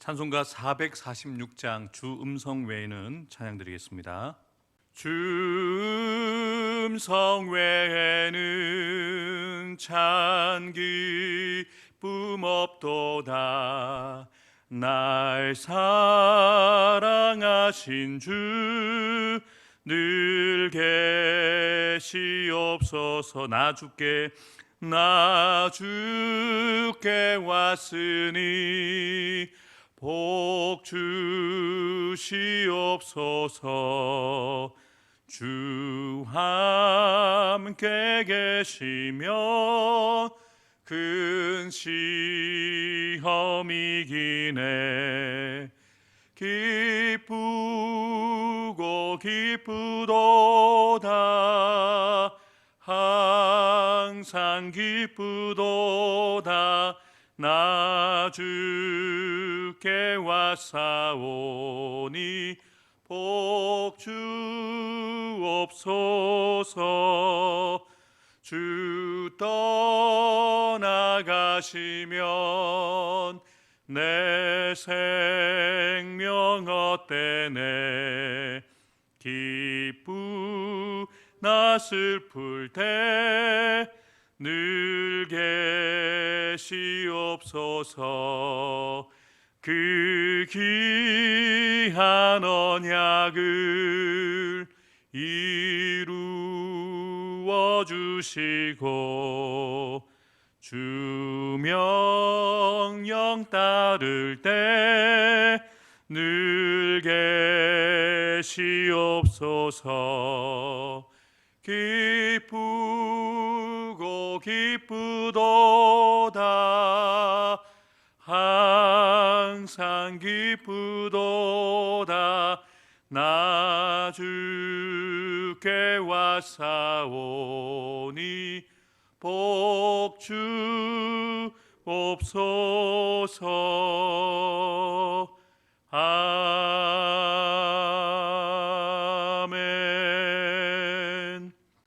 찬송가 446장 주 음성 외에는 찬양 드리겠습니다. 주 음성 외에는 찬 기쁨 없도다. 날 사랑하신 주 늘 계시옵소서. 나 주께 왔으니 복 주시옵소서. 주 함께 계시면 큰 시험 이기네. 기쁘도다. 항상 기쁘도다. 나 주께 왔사오니 복 주옵소서. 주 떠나가시면 내 생명 헛되네. 기쁘나 슬플 때 늘 계시옵소서. 그 귀한 언약을 이루어 주시고 주 명령 따를 때 늘 계시옵소서. 기쁘도다. 항상 기쁘도다. 나 주께 왔사오니 복 주옵소서. 아멘.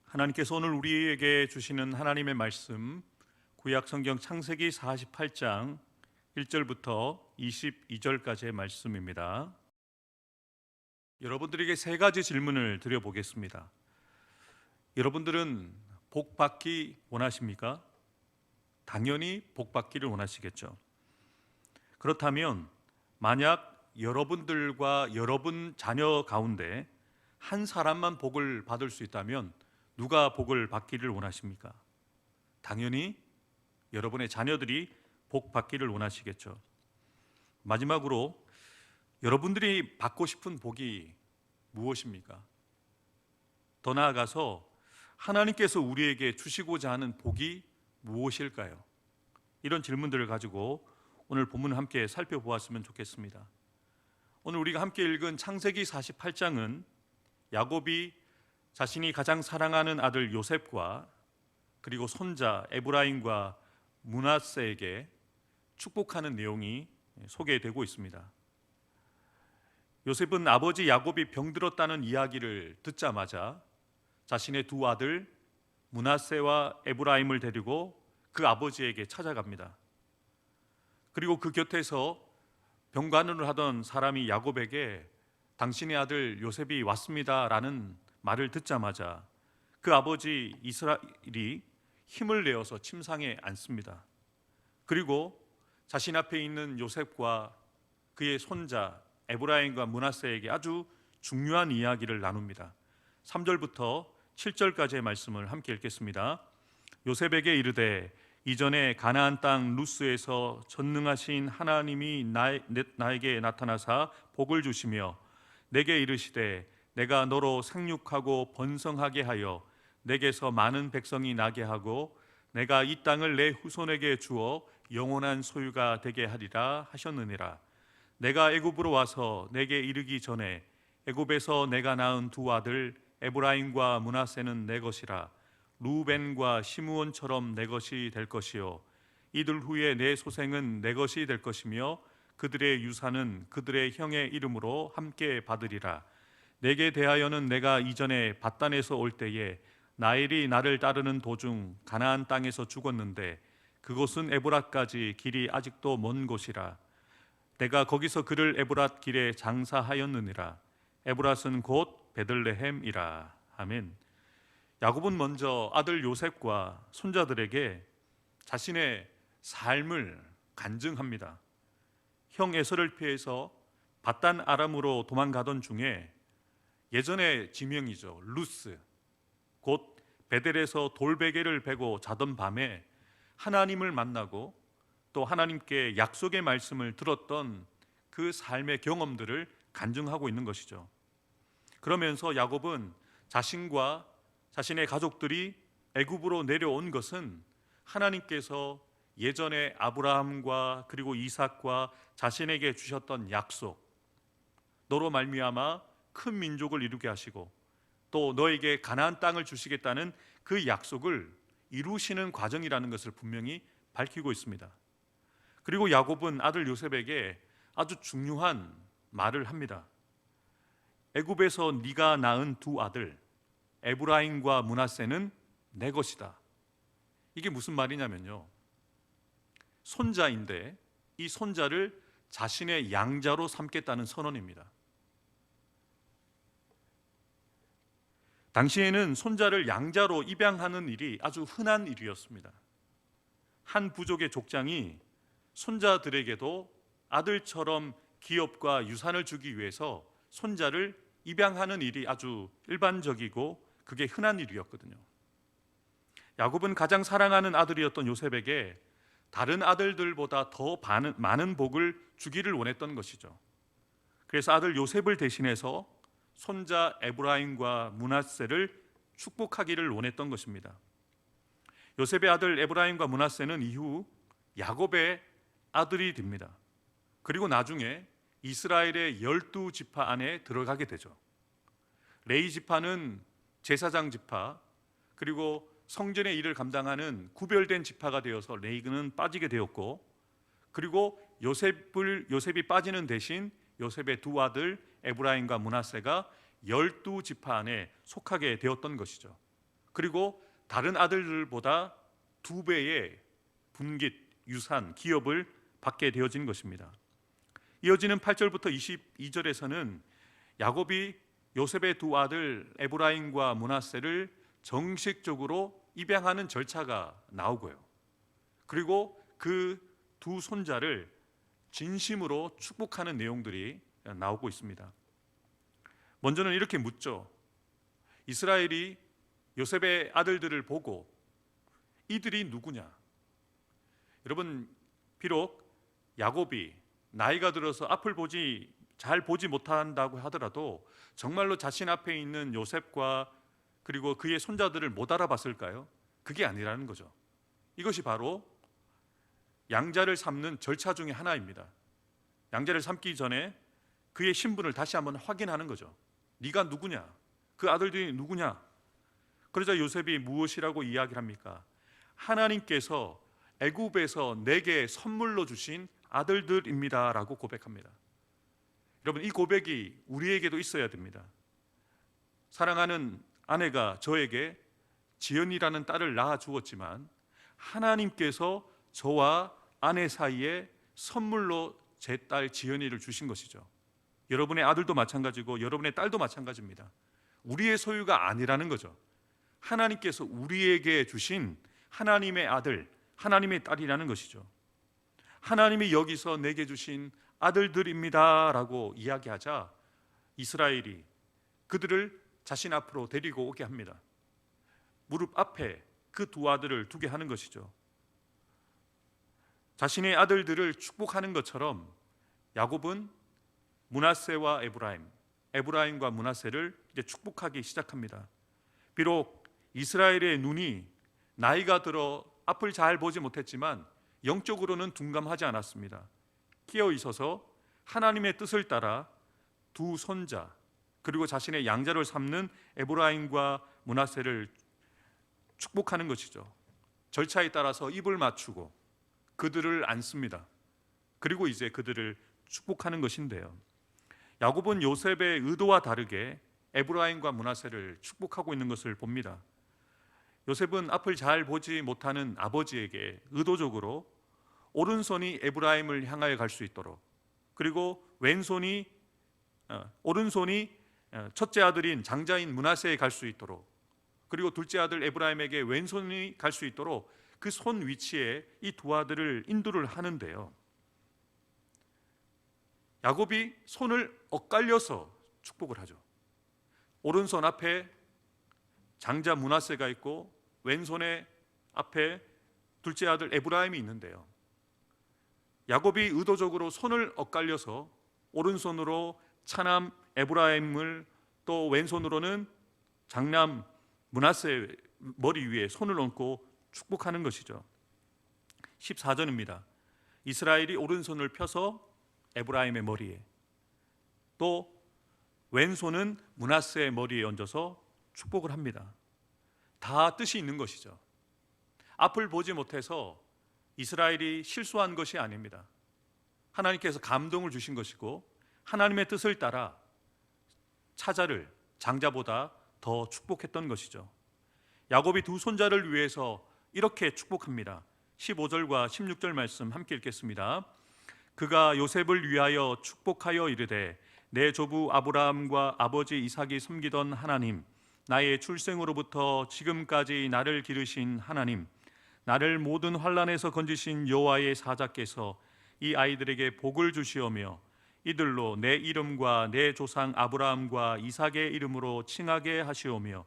하나님께서 오늘 우리에게 주시는 하나님의 말씀, 구약 성경 창세기 48장 1절부터 22절까지의 말씀입니다. 여러분들에게 세 가지 질문을 드려보겠습니다. 여러분들은 복 받기 원하십니까? 당연히 복 받기를 원하시겠죠. 그렇다면 만약 여러분들과 여러분 자녀 가운데 한 사람만 복을 받을 수 있다면 누가 복을 받기를 원하십니까? 당연히 여러분의 자녀들이 복 받기를 원하시겠죠. 마지막으로 여러분들이 받고 싶은 복이 무엇입니까? 더 나아가서 하나님께서 우리에게 주시고자 하는 복이 무엇일까요? 이런 질문들을 가지고 오늘 본문을 함께 살펴보았으면 좋겠습니다. 오늘 우리가 함께 읽은 창세기 48장은 야곱이 자신이 가장 사랑하는 아들 요셉과 그리고 손자 에브라임과 므낫세에게 축복하는 내용이 소개되고 있습니다. 요셉은 아버지 야곱이 병들었다는 이야기를 듣자마자 자신의 두 아들 므낫세와 에브라임을 데리고 그 아버지에게 찾아갑니다. 그리고 그 곁에서 병간호를 하던 사람이 야곱에게 당신의 아들 요셉이 왔습니다 라는 말을 듣자마자 그 아버지 이스라엘이 힘을 내어서 침상에 앉습니다. 그리고 자신 앞에 있는 요셉과 그의 손자 에브라임과 므낫세에게 아주 중요한 이야기를 나눕니다. 3절부터 7절까지의 말씀을 함께 읽겠습니다. 요셉에게 이르되 이전에 가나안 땅 루스에서 전능하신 하나님이 나에게 나타나사 복을 주시며 내게 이르시되 내가 너로 생육하고 번성하게 하여 내게서 많은 백성이 나게 하고 내가 이 땅을 내 후손에게 주어 영원한 소유가 되게 하리라 하셨느니라. 내가 애굽으로 와서 내게 이르기 전에 애굽에서 내가 낳은 두 아들 에브라임과 므낫세는 내 것이라. 루벤과 시므온처럼 내 것이 될 것이요 이들 후에 내 소생은 내 것이 될 것이며 그들의 유산은 그들의 형의 이름으로 함께 받으리라. 내게 대하여는 내가 이전에 밧단에서 올 때에 나일이 나를 따르는 도중 가나안 땅에서 죽었는데 그곳은 에브라까지 길이 아직도 먼 곳이라. 내가 거기서 그를 에브랏 길에 장사하였느니라. 에브랏은 곧 베들레헴이라. 아멘. 야곱은 먼저 아들 요셉과 손자들에게 자신의 삶을 간증합니다. 형 에서를 피해서 바단 아람으로 도망가던 중에 예전의 지명이죠. 루스, 곧 베델에서 돌베개를 베고 자던 밤에 하나님을 만나고 또 하나님께 약속의 말씀을 들었던 그 삶의 경험들을 간증하고 있는 것이죠. 그러면서 야곱은 자신과 자신의 가족들이 애굽으로 내려온 것은 하나님께서 예전에 아브라함과 그리고 이삭과 자신에게 주셨던 약속, 너로 말미암아 큰 민족을 이루게 하시고 또 너에게 가나안 땅을 주시겠다는 그 약속을 이루시는 과정이라는 것을 분명히 밝히고 있습니다. 그리고 야곱은 아들 요셉에게 아주 중요한 말을 합니다. 애굽에서 네가 낳은 두 아들 에브라임과 므낫세는 내 것이다. 이게 무슨 말이냐면요, 손자인데 이 손자를 자신의 양자로 삼겠다는 선언입니다. 당시에는 손자를 양자로 입양하는 일이 아주 흔한 일이었습니다. 한 부족의 족장이 손자들에게도 아들처럼 기업과 유산을 주기 위해서 손자를 입양하는 일이 아주 일반적이고 그게 흔한 일이었거든요. 야곱은 가장 사랑하는 아들이었던 요셉에게 다른 아들들보다 더 많은 복을 주기를 원했던 것이죠. 그래서 아들 요셉을 대신해서 손자 에브라임과 므낫세를 축복하기를 원했던 것입니다. 요셉의 아들 에브라임과 므낫세는 이후 야곱의 아들이 됩니다. 그리고 나중에 이스라엘의 12지파 안에 들어가게 되죠. 레위 지파는 제사장 지파, 그리고 성전의 일을 감당하는 구별된 지파가 되어서 레위는 빠지게 되었고, 그리고 요셉이 빠지는 대신 요셉의 두 아들 에브라임과 므낫세가 12지파 안에 속하게 되었던 것이죠. 그리고 다른 아들들보다 2배의 분깃, 유산, 기업을 받게 되어진 것입니다. 이어지는 8절부터 22절에서는 야곱이 요셉의 두 아들 에브라임과 므낫세를 정식적으로 입양하는 절차가 나오고요, 그리고 그 두 손자를 진심으로 축복하는 내용들이 나오고 있습니다. 먼저는 이렇게 묻죠. 이스라엘이 요셉의 아들들을 보고 이들이 누구냐? 여러분, 비록 야곱이 나이가 들어서 앞을 잘 보지 못한다고 하더라도 정말로 자신 앞에 있는 요셉과 그리고 그의 손자들을 못 알아봤을까요? 그게 아니라는 거죠. 이것이 바로 양자를 삼는 절차 중에 하나입니다. 양자를 삼기 전에 그의 신분을 다시 한번 확인하는 거죠. 네가 누구냐? 그 아들들이 누구냐? 그러자 요셉이 무엇이라고 이야기를 합니까? 하나님께서 애굽에서 내게 선물로 주신 아들들입니다 라고 고백합니다. 여러분, 이 고백이 우리에게도 있어야 됩니다. 사랑하는 아내가 저에게 지연이라는 딸을 낳아 주었지만 하나님께서 저와 아내 사이에 선물로 제 딸 지연이를 주신 것이죠. 여러분의 아들도 마찬가지고 여러분의 딸도 마찬가지입니다. 우리의 소유가 아니라는 거죠. 하나님께서 우리에게 주신 하나님의 아들, 하나님의 딸이라는 것이죠. 하나님이 여기서 내게 주신 아들들입니다 라고 이야기하자 이스라엘이 그들을 자신 앞으로 데리고 오게 합니다. 무릎 앞에 그 두 아들을 두게 하는 것이죠. 자신의 아들들을 축복하는 것처럼 야곱은 므낫세와 에브라임과 므낫세를 이제 축복하기 시작합니다. 비록 이스라엘의 눈이 나이가 들어 앞을 잘 보지 못했지만 영적으로는 둔감하지 않았습니다. 끼어 있어서 하나님의 뜻을 따라 두 손자 그리고 자신의 양자를 삼는 에브라임과 므낫세를 축복하는 것이죠. 절차에 따라서 입을 맞추고 그들을 안습니다. 그리고 이제 그들을 축복하는 것인데요, 야곱은 요셉의 의도와 다르게 에브라임과 므낫세를 축복하고 있는 것을 봅니다. 요셉은 앞을 잘 보지 못하는 아버지에게 의도적으로 오른손이 에브라임을 향하여 갈 수 있도록, 그리고 오른손이 첫째 아들인 장자인 므낫세에 갈 수 있도록, 그리고 둘째 아들 에브라임에게 왼손이 갈 수 있도록 그 손 위치에 이 두 아들을 인도를 하는데요, 야곱이 손을 엇갈려서 축복을 하죠. 오른손 앞에 장자 므낫세가 있고 왼손에 앞에 둘째 아들 에브라임이 있는데요, 야곱이 의도적으로 손을 엇갈려서 오른손으로 차남 에브라임을, 또 왼손으로는 장남 므낫세 머리 위에 손을 얹고 축복하는 것이죠. 14절입니다. 이스라엘이 오른손을 펴서 에브라임의 머리에, 또 왼손은 므낫세의 머리에 얹어서 축복을 합니다. 다 뜻이 있는 것이죠. 앞을 보지 못해서 이스라엘이 실수한 것이 아닙니다. 하나님께서 감동을 주신 것이고 하나님의 뜻을 따라 차자를 장자보다 더 축복했던 것이죠. 야곱이 두 손자를 위해서 이렇게 축복합니다. 15절과 16절 말씀 함께 읽겠습니다. 그가 요셉을 위하여 축복하여 이르되 내 조부 아브라함과 아버지 이삭이 섬기던 하나님, 나의 출생으로부터 지금까지 나를 기르신 하나님, 나를 모든 환난에서 건지신 여호와의 사자께서 이 아이들에게 복을 주시오며 이들로 내 이름과 내 조상 아브라함과 이삭의 이름으로 칭하게 하시오며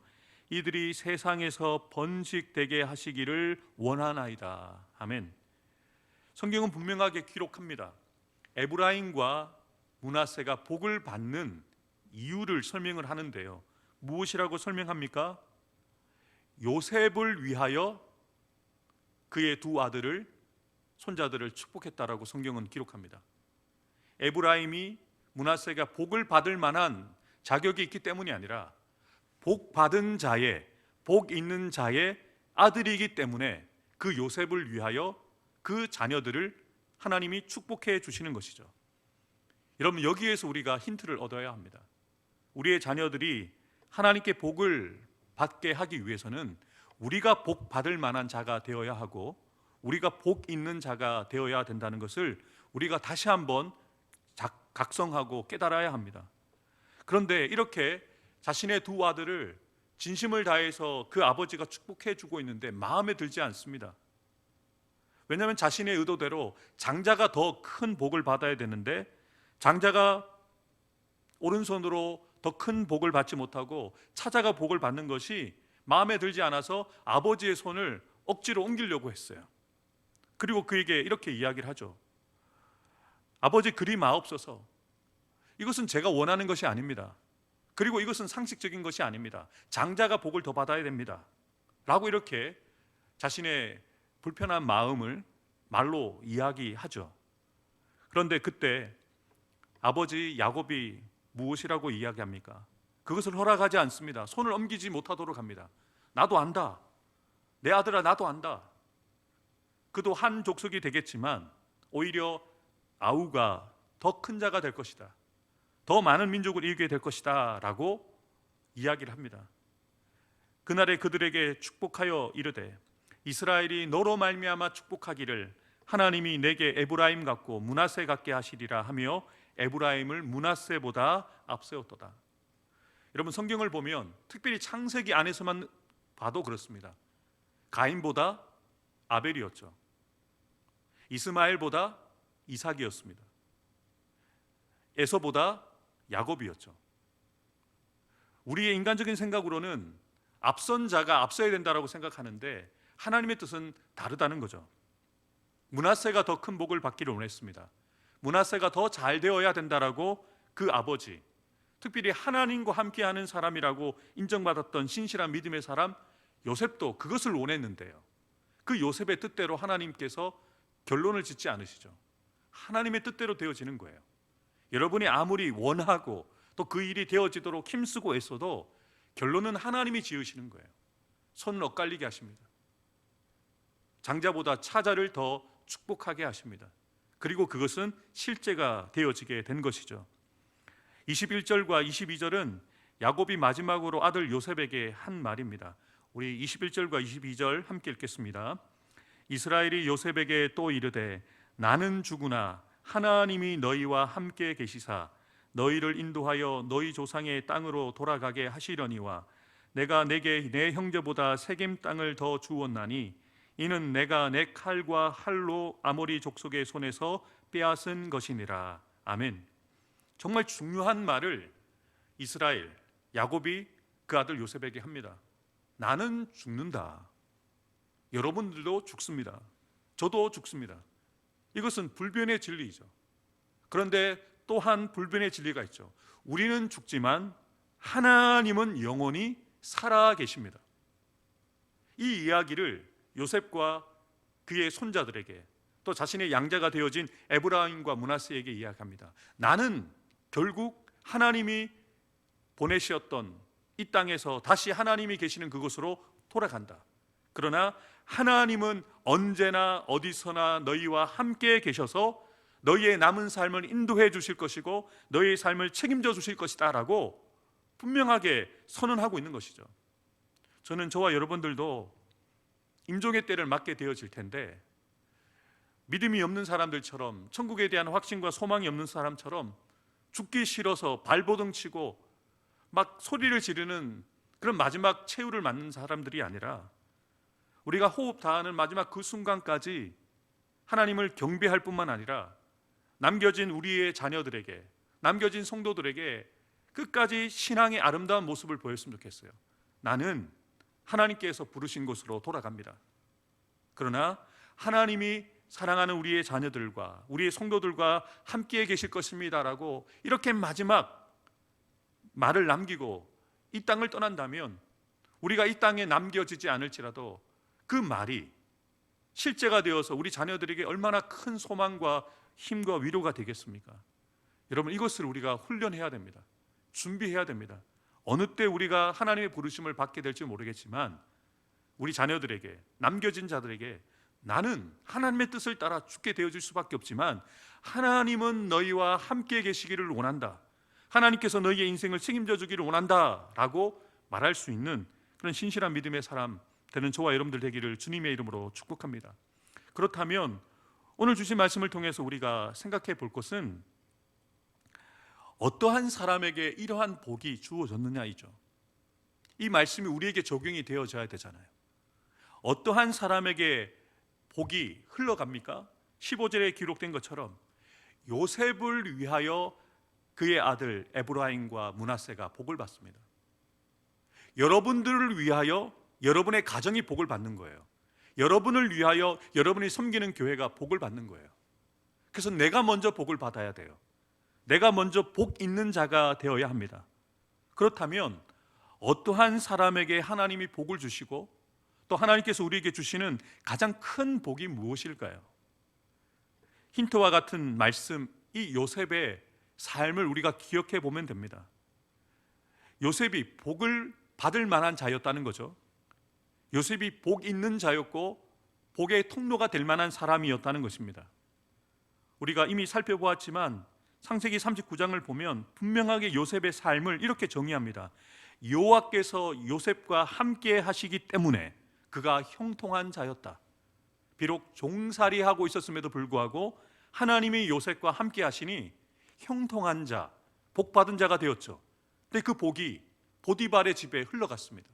이들이 세상에서 번식되게 하시기를 원하나이다. 아멘. 성경은 분명하게 기록합니다. 에브라임과 므낫세가 복을 받는 이유를 설명을 하는데요, 무엇이라고 설명합니까? 요셉을 위하여 그의 두 아들을, 손자들을 축복했다라고 성경은 기록합니다. 에브라임이 므낫세가 복을 받을 만한 자격이 있기 때문이 아니라 복 받은 자의, 복 있는 자의 아들이기 때문에 그 요셉을 위하여 그 자녀들을 하나님이 축복해 주시는 것이죠. 여러분, 여기에서 우리가 힌트를 얻어야 합니다. 우리의 자녀들이 하나님께 복을 받게 하기 위해서는 우리가 복 받을 만한 자가 되어야 하고 우리가 복 있는 자가 되어야 된다는 것을 우리가 다시 한번 각성하고 깨달아야 합니다. 그런데 이렇게 자신의 두 아들을 진심을 다해서 그 아버지가 축복해 주고 있는데 마음에 들지 않습니다. 왜냐하면 자신의 의도대로 장자가 더 큰 복을 받아야 되는데 장자가 오른손으로 더 큰 복을 받지 못하고 차자가 복을 받는 것이 마음에 들지 않아서 아버지의 손을 억지로 옮기려고 했어요. 그리고 그에게 이렇게 이야기를 하죠. 아버지, 그리 마옵소서. 이것은 제가 원하는 것이 아닙니다. 그리고 이것은 상식적인 것이 아닙니다. 장자가 복을 더 받아야 됩니다. 라고 이렇게 자신의 불편한 마음을 말로 이야기하죠. 그런데 그때 아버지 야곱이 무엇이라고 이야기합니까? 그것을 허락하지 않습니다. 손을 옮기지 못하도록 합니다. 나도 안다. 내 아들아, 나도 안다. 그도 한 족속이 되겠지만 오히려 아우가 더 큰 자가 될 것이다. 더 많은 민족을 이루게 될 것이다 라고 이야기를 합니다. 그날에 그들에게 축복하여 이르되 이스라엘이 너로 말미암아 축복하기를 하나님이 내게 에브라임 같고 므낫세 같게 하시리라 하며 에브라임을 므낫세보다 앞세웠도다. 여러분, 성경을 보면 특별히 창세기 안에서만 봐도 그렇습니다. 가인보다 아벨이었죠. 이스마엘보다 이삭이었습니다. 에서보다 야곱이었죠. 우리의 인간적인 생각으로는 앞선 자가 앞서야 된다고 생각하는데 하나님의 뜻은 다르다는 거죠. 므낫세가 더 큰 복을 받기를 원했습니다. 므낫세가 더 잘 되어야 된다라고 그 아버지, 특별히 하나님과 함께하는 사람이라고 인정받았던 신실한 믿음의 사람 요셉도 그것을 원했는데요, 그 요셉의 뜻대로 하나님께서 결론을 짓지 않으시죠. 하나님의 뜻대로 되어지는 거예요. 여러분이 아무리 원하고 또 그 일이 되어지도록 힘쓰고 애써도 결론은 하나님이 지으시는 거예요. 손을 엇갈리게 하십니다. 장자보다 차자를 더 축복하게 하십니다. 그리고 그것은 실제가 되어지게 된 것이죠. 21절과 22절은 야곱이 마지막으로 아들 요셉에게 한 말입니다. 우리 21절과 22절 함께 읽겠습니다. 이스라엘이 요셉에게 또 이르되 나는 죽으나 하나님이 너희와 함께 계시사 너희를 인도하여 너희 조상의 땅으로 돌아가게 하시려니와 내가 내게 내 형제보다 세겜 땅을 더 주었나니 이는 내가 내 칼과 활로 아모리 족속의 손에서 빼앗은 것이니라. 아멘. 정말 중요한 말을 이스라엘 야곱이 그 아들 요셉에게 합니다. 나는 죽는다. 여러분들도 죽습니다. 저도 죽습니다. 이것은 불변의 진리이죠. 그런데 또한 불변의 진리가 있죠. 우리는 죽지만 하나님은 영원히 살아 계십니다. 이 이야기를 요셉과 그의 손자들에게 또 자신의 양자가 되어진 에브라임과 므낫세에게 이야기합니다. 나는 결국 하나님이 보내셨던 이 땅에서 다시 하나님이 계시는 그곳으로 돌아간다. 그러나 하나님은 언제나 어디서나 너희와 함께 계셔서 너희의 남은 삶을 인도해 주실 것이고 너희의 삶을 책임져 주실 것이다 라고 분명하게 선언하고 있는 것이죠. 저는 저와 여러분들도 임종의 때를 맞게 되어질 텐데 믿음이 없는 사람들처럼 천국에 대한 확신과 소망이 없는 사람처럼 죽기 싫어서 발버둥 치고 막 소리를 지르는 그런 마지막 최후를 맞는 사람들이 아니라 우리가 호흡 다하는 마지막 그 순간까지 하나님을 경배할 뿐만 아니라 남겨진 우리의 자녀들에게, 남겨진 성도들에게 끝까지 신앙의 아름다운 모습을 보였으면 좋겠어요. 나는 하나님께서 부르신 곳으로 돌아갑니다. 그러나 하나님이 사랑하는 우리의 자녀들과 우리의 성도들과 함께 계실 것입니다라고 이렇게 마지막 말을 남기고 이 땅을 떠난다면 우리가 이 땅에 남겨지지 않을지라도 그 말이 실제가 되어서 우리 자녀들에게 얼마나 큰 소망과 힘과 위로가 되겠습니까? 여러분, 이것을 우리가 훈련해야 됩니다. 준비해야 됩니다. 어느 때 우리가 하나님의 부르심을 받게 될지 모르겠지만 우리 자녀들에게, 남겨진 자들에게 나는 하나님의 뜻을 따라 죽게 되어질 수밖에 없지만 하나님은 너희와 함께 계시기를 원한다, 하나님께서 너희의 인생을 책임져 주기를 원한다 라고 말할 수 있는 그런 신실한 믿음의 사람 되는 저와 여러분들 되기를 주님의 이름으로 축복합니다. 그렇다면 오늘 주신 말씀을 통해서 우리가 생각해 볼 것은 어떠한 사람에게 이러한 복이 주어졌느냐이죠. 이 말씀이 우리에게 적용이 되어져야 되잖아요. 어떠한 사람에게 복이 흘러갑니까? 15절에 기록된 것처럼 요셉을 위하여 그의 아들 에브라임과 므낫세가 복을 받습니다. 여러분들을 위하여 여러분의 가정이 복을 받는 거예요. 여러분을 위하여 여러분이 섬기는 교회가 복을 받는 거예요. 그래서 내가 먼저 복을 받아야 돼요. 내가 먼저 복 있는 자가 되어야 합니다. 그렇다면 어떠한 사람에게 하나님이 복을 주시고 또 하나님께서 우리에게 주시는 가장 큰 복이 무엇일까요? 힌트와 같은 말씀, 이 요셉의 삶을 우리가 기억해 보면 됩니다. 요셉이 복을 받을 만한 자였다는 거죠. 요셉이 복 있는 자였고 복의 통로가 될 만한 사람이었다는 것입니다. 우리가 이미 살펴보았지만 창세기 39장을 보면 분명하게 요셉의 삶을 이렇게 정의합니다. 여호와께서 요셉과 함께 하시기 때문에 그가 형통한 자였다. 비록 종살이하고 있었음에도 불구하고 하나님이 요셉과 함께 하시니 형통한 자, 복받은 자가 되었죠. 근데 그 복이 보디발의 집에 흘러갔습니다.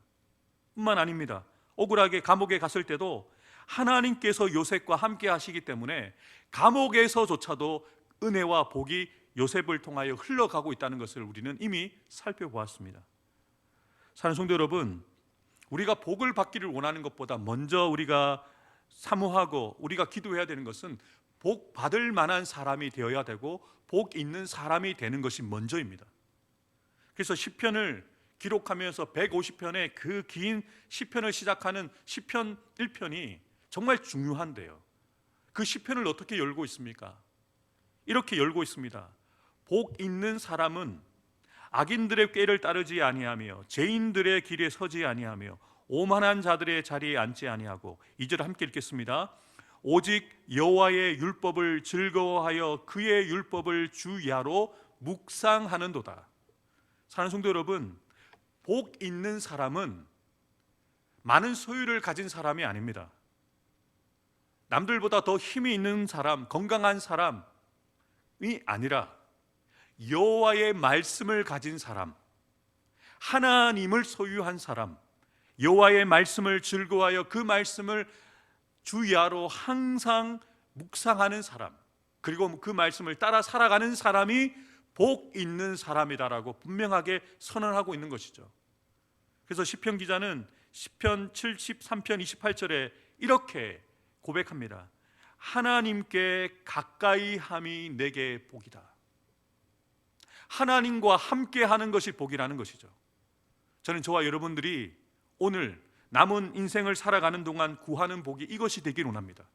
뿐만 아닙니다. 억울하게 감옥에 갔을 때도 하나님께서 요셉과 함께 하시기 때문에 감옥에서조차도 은혜와 복이 요셉을 통하여 흘러가고 있다는 것을 우리는 이미 살펴보았습니다. 사랑하는 성도 여러분, 우리가 복을 받기를 원하는 것보다 먼저 우리가 사모하고 우리가 기도해야 되는 것은 복 받을 만한 사람이 되어야 되고 복 있는 사람이 되는 것이 먼저입니다. 그래서 시편을 기록하면서 150편의 그 긴 시편을 시작하는 시편 1편이 정말 중요한데요. 그 시편을 어떻게 열고 있습니까? 이렇게 열고 있습니다. 복 있는 사람은 악인들의 꾀를 따르지 아니하며 죄인들의 길에 서지 아니하며 오만한 자들의 자리에 앉지 아니하고, 2절 함께 읽겠습니다. 오직 여호와의 율법을 즐거워하여 그의 율법을 주야로 묵상하는도다. 사랑하는 성도 여러분, 복 있는 사람은 많은 소유를 가진 사람이 아닙니다. 남들보다 더 힘이 있는 사람, 건강한 사람, 아니라 여호와의 말씀을 가진 사람, 하나님을 소유한 사람, 여호와의 말씀을 즐거워하여 그 말씀을 주야로 항상 묵상하는 사람, 그리고 그 말씀을 따라 살아가는 사람이 복 있는 사람이다라고 분명하게 선언하고 있는 것이죠. 그래서 시편 기자는 시편 73편 28절에 이렇게 고백합니다. 하나님께 가까이 함이 내게 복이다. 하나님과 함께 하는 것이 복이라는 것이죠. 저는 저와 여러분들이 오늘 남은 인생을 살아가는 동안 구하는 복이 이것이 되길 원합니다.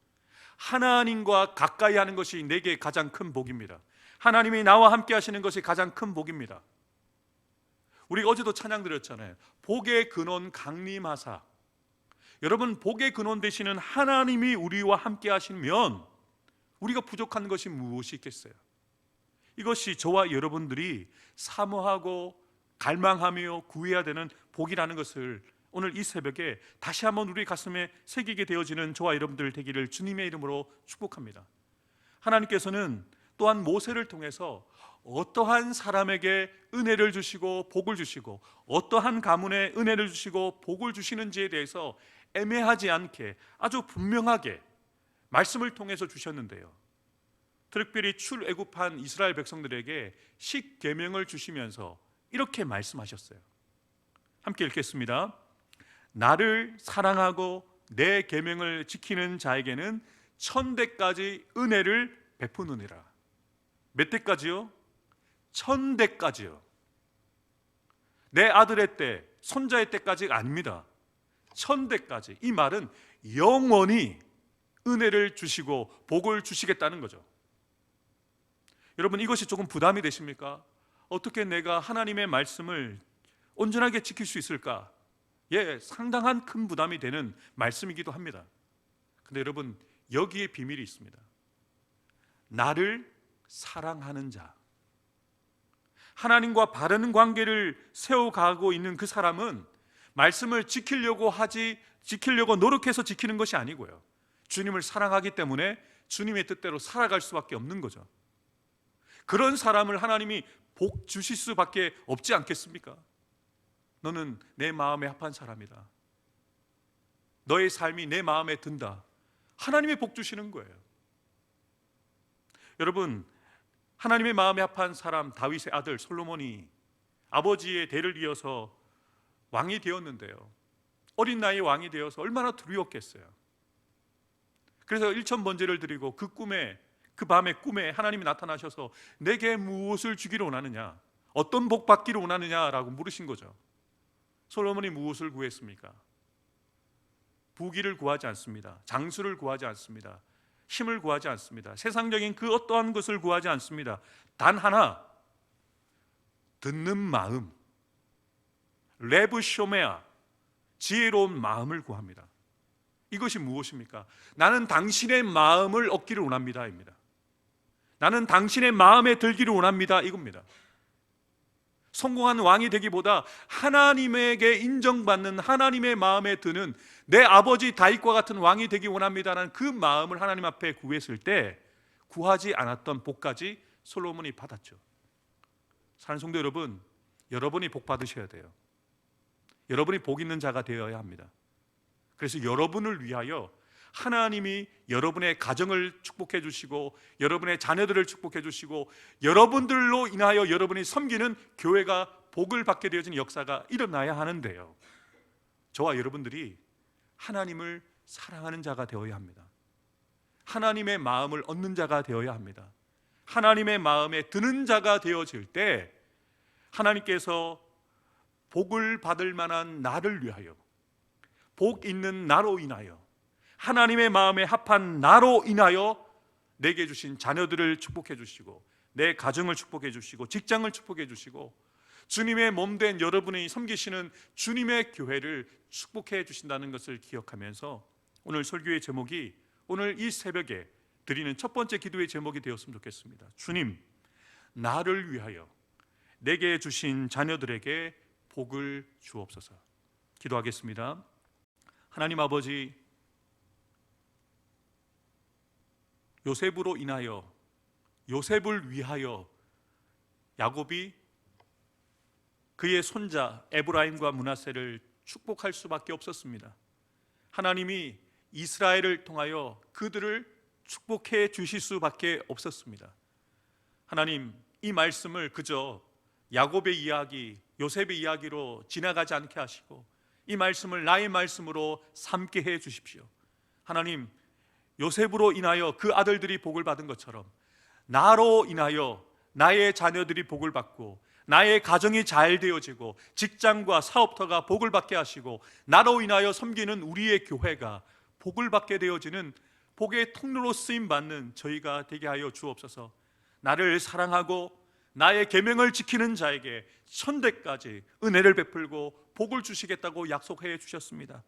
하나님과 가까이 하는 것이 내게 가장 큰 복입니다. 하나님이 나와 함께 하시는 것이 가장 큰 복입니다. 우리가 어제도 찬양 드렸잖아요. 복의 근원 강림하사. 여러분, 복의 근원 되시는 하나님이 우리와 함께 하시면 우리가 부족한 것이 무엇이 있겠어요? 이것이 저와 여러분들이 사모하고 갈망하며 구해야 되는 복이라는 것을 오늘 이 새벽에 다시 한번 우리 가슴에 새기게 되어지는 저와 여러분들 되기를 주님의 이름으로 축복합니다. 하나님께서는 또한 모세를 통해서 어떠한 사람에게 은혜를 주시고 복을 주시고 어떠한 가문에 은혜를 주시고 복을 주시는지에 대해서 애매하지 않게 아주 분명하게 말씀을 통해서 주셨는데요, 특별히 출애굽한 이스라엘 백성들에게 십계명을 주시면서 이렇게 말씀하셨어요. 함께 읽겠습니다. 나를 사랑하고 내 계명을 지키는 자에게는 1000대까지 은혜를 베푸느니라. 몇 대까지요? 1000대까지요. 내 아들의 때, 손자의 때까지가 아닙니다. 1000대까지. 이 말은 영원히 은혜를 주시고 복을 주시겠다는 거죠. 여러분, 이것이 조금 부담이 되십니까? 어떻게 내가 하나님의 말씀을 온전하게 지킬 수 있을까? 예, 상당한 큰 부담이 되는 말씀이기도 합니다. 근데 여러분, 여기에 비밀이 있습니다. 나를 사랑하는 자, 하나님과 바른 관계를 세워가고 있는 그 사람은 말씀을 지키려고 노력해서 지키는 것이 아니고요, 주님을 사랑하기 때문에 주님의 뜻대로 살아갈 수밖에 없는 거죠. 그런 사람을 하나님이 복 주실 수밖에 없지 않겠습니까? 너는 내 마음에 합한 사람이다. 너의 삶이 내 마음에 든다. 하나님의 복 주시는 거예요. 여러분, 하나님의 마음에 합한 사람 다윗의 아들 솔로몬이 아버지의 대를 이어서 왕이 되었는데요, 어린 나이에 왕이 되어서 얼마나 두려웠겠어요. 그래서 일천번제를 드리고 그 밤에 꿈에 하나님이 나타나셔서 내게 무엇을 주기를 원하느냐, 어떤 복 받기를 원하느냐라고 물으신 거죠. 솔로몬이 무엇을 구했습니까? 부귀를 구하지 않습니다. 장수를 구하지 않습니다. 힘을 구하지 않습니다. 세상적인 그 어떠한 것을 구하지 않습니다. 단 하나, 듣는 마음, 레브쇼메아, 지혜로운 마음을 구합니다. 이것이 무엇입니까? 나는 당신의 마음을 얻기를 원합니다입니다. 나는 당신의 마음에 들기를 원합니다, 이겁니다. 성공한 왕이 되기보다 하나님에게 인정받는, 하나님의 마음에 드는 내 아버지 다윗과 같은 왕이 되기 원합니다라는 그 마음을 하나님 앞에 구했을 때 구하지 않았던 복까지 솔로몬이 받았죠. 사랑하는 성도 여러분, 여러분이 복 받으셔야 돼요. 여러분이 복 있는 자가 되어야 합니다. 그래서 여러분을 위하여 하나님이 여러분의 가정을 축복해 주시고 여러분의 자녀들을 축복해 주시고 여러분들로 인하여 여러분이 섬기는 교회가 복을 받게 되어진 역사가 일어나야 하는데요, 저와 여러분들이 하나님을 사랑하는 자가 되어야 합니다. 하나님의 마음을 얻는 자가 되어야 합니다. 하나님의 마음에 드는 자가 되어질 때 하나님께서 복을 받을 만한 나를 위하여, 복 있는 나로 인하여, 하나님의 마음에 합한 나로 인하여 내게 주신 자녀들을 축복해 주시고 내 가정을 축복해 주시고 직장을 축복해 주시고 주님의 몸된 여러분이 섬기시는 주님의 교회를 축복해 주신다는 것을 기억하면서 오늘 설교의 제목이, 오늘 이 새벽에 드리는 첫 번째 기도의 제목이 되었으면 좋겠습니다. 주님, 나를 위하여 내게 주신 자녀들에게 복을 주옵소서. 기도하겠습니다. 하나님 아버지, 요셉으로 인하여 요셉을 위하여 야곱이 그의 손자 에브라임과 므낫세를 축복할 수밖에 없었습니다. 하나님이 이스라엘을 통하여 그들을 축복해 주실 수밖에 없었습니다. 하나님, 이 말씀을 그저 야곱의 이야기, 요셉의 이야기로 지나가지 않게 하시고 이 말씀을 나의 말씀으로 삼게 해 주십시오. 하나님, 요셉으로 인하여 그 아들들이 복을 받은 것처럼 나로 인하여 나의 자녀들이 복을 받고 나의 가정이 잘 되어지고 직장과 사업터가 복을 받게 하시고 나로 인하여 섬기는 우리의 교회가 복을 받게 되어지는 복의 통로로 쓰임받는 저희가 되게 하여 주옵소서. 나를 사랑하고 나의 계명을 지키는 자에게 천대까지 은혜를 베풀고 복을 주시겠다고 약속해 주셨습니다.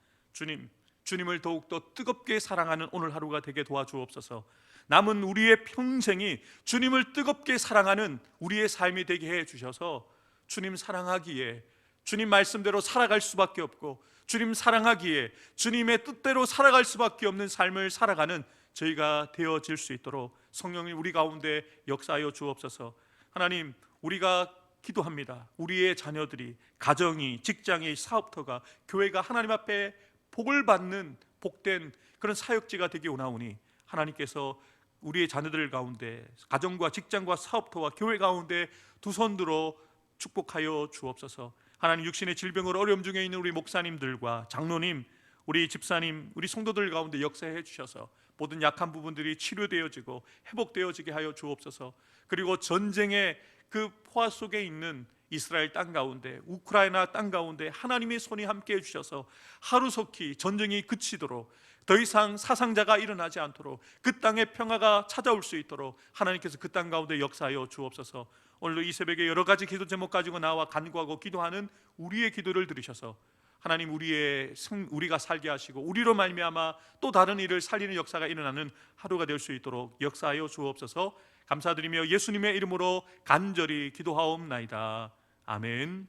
주님을 더욱더 뜨겁게 사랑하는 오늘 하루가 되게 도와주옵소서. 남은 우리의 평생이 주님을 뜨겁게 사랑하는 우리의 삶이 되게 해 주셔서 주님 사랑하기에 주님 말씀대로 살아갈 수밖에 없고 주님 사랑하기에 주님의 뜻대로 살아갈 수밖에 없는 삶을 살아가는 저희가 되어질 수 있도록 성령님 우리 가운데 역사하여 주옵소서. 하나님, 우리가 기도합니다. 우리의 자녀들이, 가정이, 직장이, 사업터가, 교회가 하나님 앞에 복을 받는 복된 그런 사역지가 되기 원하오니 하나님께서 우리의 자녀들 가운데, 가정과 직장과 사업터와 교회 가운데 두 손 들어 축복하여 주옵소서. 하나님, 육신의 질병으로 어려움 중에 있는 우리 목사님들과 장로님, 우리 집사님, 우리 성도들 가운데 역사해 주셔서 모든 약한 부분들이 치료되어지고 회복되어지게 하여 주옵소서. 그리고 전쟁의 그 포화 속에 있는 이스라엘 땅 가운데, 우크라이나 땅 가운데 하나님의 손이 함께 해주셔서 하루속히 전쟁이 그치도록, 더 이상 사상자가 일어나지 않도록, 그 땅에 평화가 찾아올 수 있도록 하나님께서 그 땅 가운데 역사하여 주옵소서. 오늘도 이 새벽에 여러 가지 기도 제목 가지고 나와 간구하고 기도하는 우리의 기도를 들으셔서 하나님, 우리가 살게 하시고 우리로 말미암아 또 다른 일을 살리는 역사가 일어나는 하루가 될 수 있도록 역사하여 주옵소서. 감사드리며 예수님의 이름으로 간절히 기도하옵나이다. 아멘.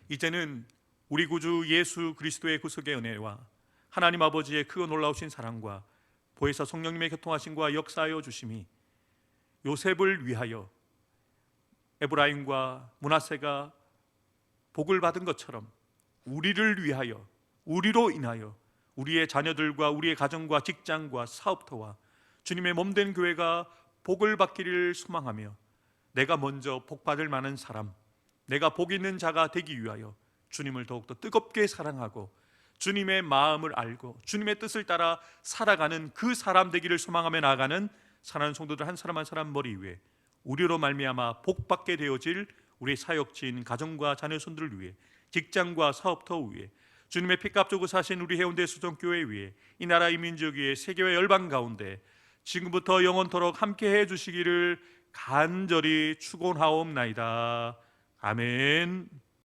이제는 우리 구주 예수 그리스도의 구속의 은혜와 하나님 아버지의 크고 놀라우신 사랑과 보혜사 성령님의 교통하심과 역사하여 주심이 요셉을 위하여 에브라임과 므낫세가 복을 받은 것처럼 우리를 위하여, 우리로 인하여 우리의 자녀들과 우리의 가정과 직장과 사업터와 주님의 몸된 교회가 복을 받기를 소망하며 내가 먼저 복받을 만한 사람, 내가 복 있는 자가 되기 위하여 주님을 더욱더 뜨겁게 사랑하고 주님의 마음을 알고 주님의 뜻을 따라 살아가는 그 사람 되기를 소망하며 나아가는 사랑하는 성도들 한 사람 한 사람 머리 위에 우리로 말미암아 복받게 되어질 우리 사역지인 가정과 자녀 손들을 위해, 직장과 사업터 위에, 주님의 피값 주고 사신 우리 해운대 수정교회 위에, 이 나라 이 민족 위에, 세계와 열방 가운데 지금부터 영원토록 함께 해주시기를 간절히 축원하옵나이다. 아멘.